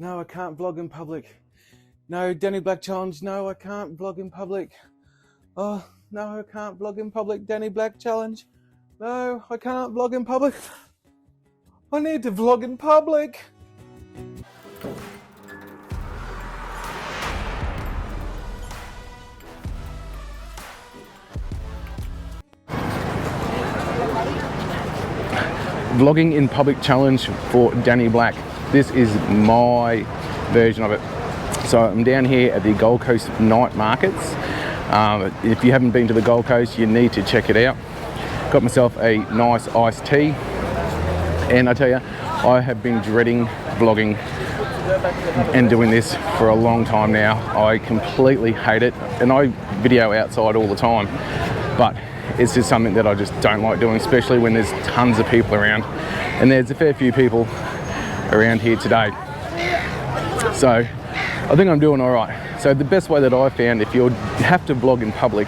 No, I can't vlog in public. No, Danny Black challenge. No, I can't vlog in public. Oh, no, I can't vlog in public. Danny Black challenge. No, I can't vlog in public. I need to vlog in public. Vlogging in public challenge for Danny Black. This is my version of it. So I'm down here at the Gold Coast night markets. If you haven't been to the Gold Coast, you need to check it out. Got myself a nice iced tea, and I tell you, I have been dreading vlogging and doing this for a long time now. I completely hate it, and I video outside all the time, but it's just something that I just don't like doing, especially when there's tons of people around, and there's a fair few people around here today. So I think I'm doing all right. So the best way that I found, if you have to vlog in public,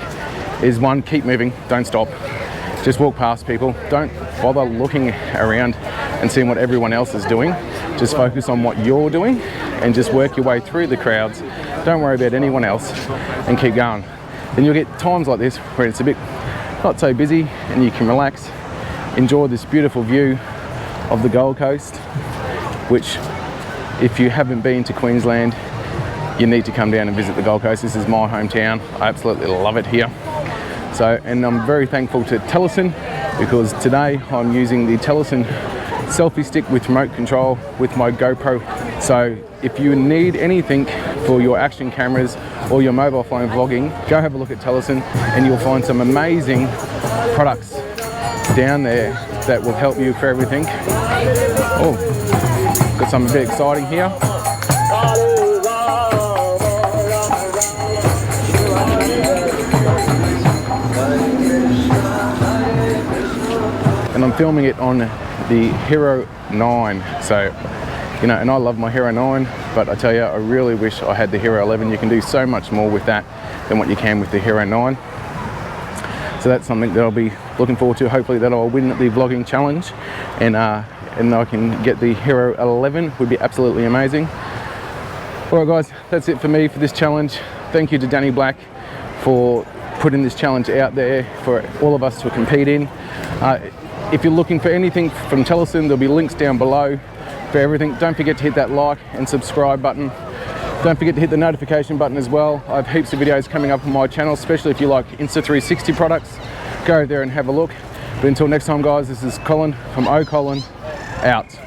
is one, keep moving, don't stop. Just walk past people. Don't bother looking around and seeing what everyone else is doing. Just focus on what you're doing and just work your way through the crowds. Don't worry about anyone else and keep going. Then you'll get times like this where it's a bit not so busy and you can relax, enjoy this beautiful view of the Gold Coast, which if you haven't been to Queensland, you need to come down and visit the Gold Coast. This is my hometown. I absolutely love it here. So, and I'm very thankful to Telesin, because today I'm using the Telesin selfie stick with remote control with my GoPro. So if you need anything for your action cameras or your mobile phone vlogging, go have a look at Telesin and you'll find some amazing products down there that will help you for everything. Oh, got something a bit exciting here. And I'm filming it on the Hero 9. So, you know, and I love my Hero 9, but I tell you, I really wish I had the Hero 11. You can do so much more with that than what you can with the Hero 9. So that's something that I'll be looking forward to. Hopefully that I'll win the vlogging challenge, and I can get the Hero 11, would be absolutely amazing. All right guys, that's it for me for this challenge. Thank you to Danny Black for putting this challenge out there for all of us to compete in. If you're looking for anything from Telesin, there'll be links down below for everything. Don't forget to hit that like and subscribe button. Don't forget to hit the notification button as well. I have heaps of videos coming up on my channel, especially if you like Insta360 products. Go there and have a look. But until next time guys, this is Colin from Colin out.